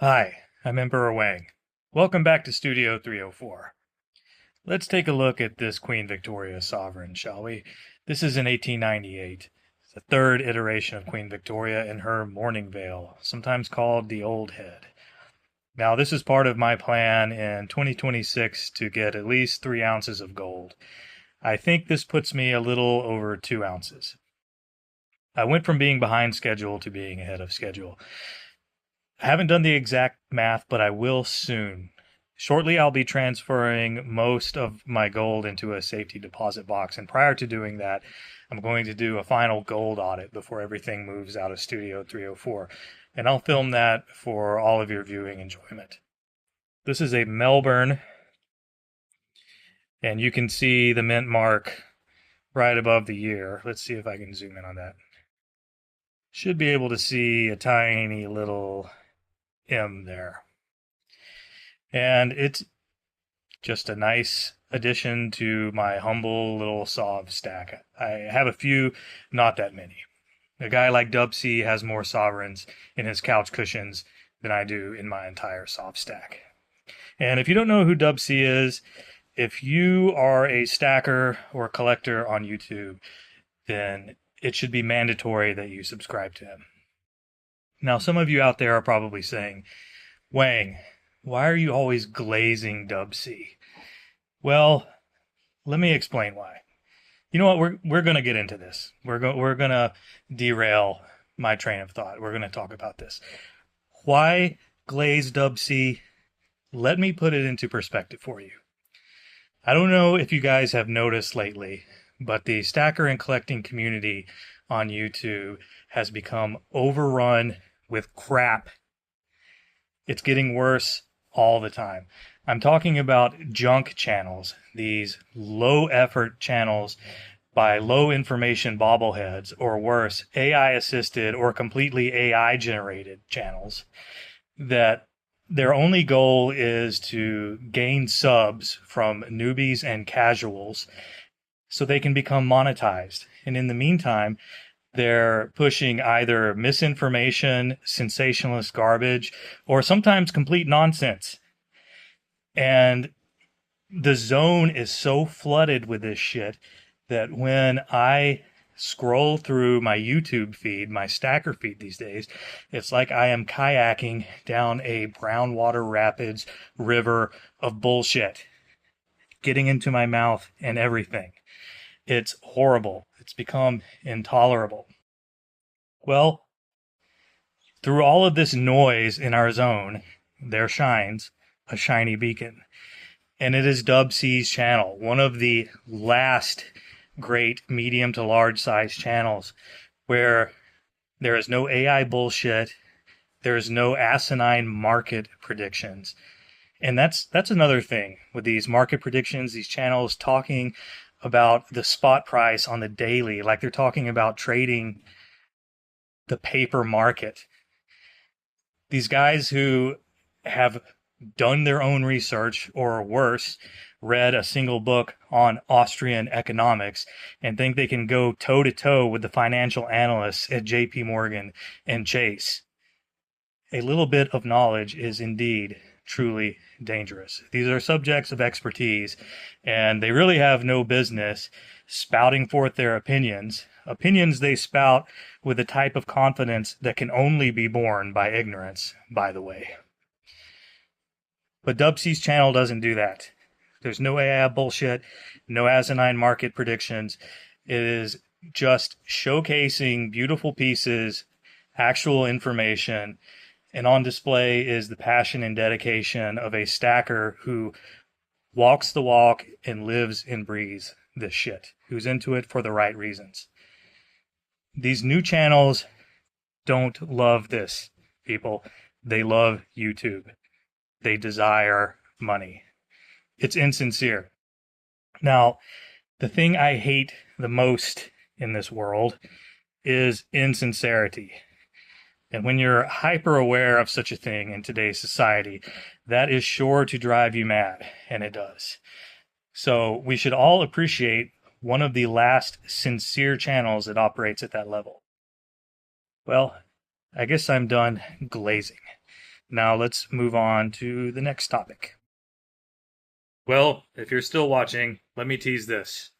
Hi, I'm Emperor Wang. Welcome back to Studio 304. Let's take a look at this Queen Victoria sovereign, shall we? This is in 1898. It's the third iteration of Queen Victoria in her mourning veil, sometimes called the Old Head. Now, this is part of my plan in 2026 to get at least 3 ounces of gold. I think this puts me a little over 2 ounces. I went from being behind schedule to being ahead of schedule. I haven't done the exact math, but I will soon. Shortly, I'll be transferring most of my gold into a safety deposit box, and prior to doing that, I'm going to do a final gold audit before everything moves out of Studio 304, and I'll film that for all of your viewing enjoyment. This is a Melbourne, and you can see the mint mark right above the year. Let's see if I can zoom in on that. Should be able to see a tiny little M there. And it's just a nice addition to my humble little Sov stack. I have a few, not that many. A guy like Dubsy has more sovereigns in his couch cushions than I do in my entire Sov stack. And if you don't know who Dubsy is, if you are a stacker or collector on YouTube, then it should be mandatory that you subscribe to him. Now, some of you out there are probably saying, Wang, why are you always glazing Dubsy? Well, let me explain why. You know what? We're going to get into this. We're going to derail my train of thought. We're going to talk about this. Why glaze Dubsy? Let me put it into perspective for you. I don't know if you guys have noticed lately, but the stacker and collecting community on YouTube has become overrun with crap. It's getting worse all the time. I'm talking about junk channels, these low effort channels by low information bobbleheads, or worse, AI assisted or completely AI generated channels that their only goal is to gain subs from newbies and casuals so they can become monetized. And in the meantime, they're pushing either misinformation, sensationalist garbage, or sometimes complete nonsense. And the zone is so flooded with this shit that when I scroll through my YouTube feed, my stacker feed these days, it's like I am kayaking down a brown water rapids river of bullshit, getting into my mouth and everything. It's horrible. It's become intolerable. Well, through all of this noise in our zone, there shines a shiny beacon. And it is Dubsy's channel, one of the last great medium to large size channels where there is no AI bullshit, there is no asinine market predictions. And that's another thing with these market predictions, these channels talking about the spot price on the daily, like they're talking about trading the paper market. These guys who have done their own research, or worse, read a single book on Austrian economics and think they can go toe to toe with the financial analysts at JP Morgan and Chase. A little bit of knowledge is indeed truly dangerous. These are subjects of expertise, and they really have no business spouting forth their opinions. Opinions they spout with a type of confidence that can only be born by ignorance, by the way. But Dubsy's channel doesn't do that. There's no AI bullshit, no asinine market predictions. It is just showcasing beautiful pieces, actual information, and on display is the passion and dedication of a stacker who walks the walk and lives and breathes this shit, who's into it for the right reasons. These new channels don't love this, people. They love YouTube. They desire money. It's insincere. Now, the thing I hate the most in this world is insincerity. And when you're hyper aware of such a thing in today's society, that is sure to drive you mad, and it does. So we should all appreciate one of the last sincere channels that operates at that level. Well, I guess I'm done glazing. Now let's move on to the next topic. Well, if you're still watching, let me tease this.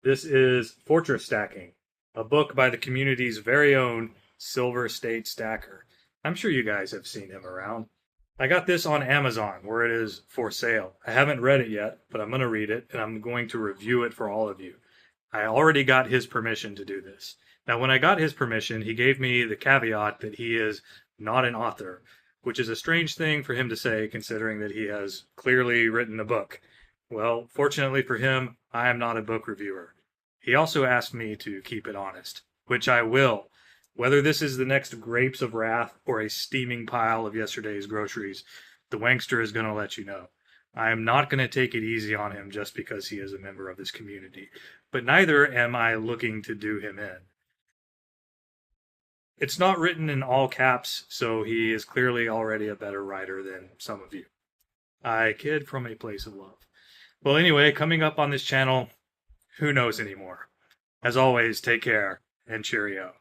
This is Fortress Stacking, a book by the community's very own Silver State Stacker. I'm sure you guys have seen him around. I got this on Amazon where it is for sale. I haven't read it yet, but I'm going to read it and I'm going to review it for all of you. I already got his permission to do this. Now, when I got his permission, he gave me the caveat that he is not an author, which is a strange thing for him to say considering that he has clearly written a book. Well, fortunately for him, I am not a book reviewer. He also asked me to keep it honest, which I will. Whether this is the next Grapes of Wrath or a steaming pile of yesterday's groceries, the Wankster is going to let you know. I am not going to take it easy on him just because he is a member of this community, but neither am I looking to do him in. It's not written in all caps, so he is clearly already a better writer than some of you. I kid from a place of love. Well, anyway, coming up on this channel, who knows anymore? As always, take care and cheerio.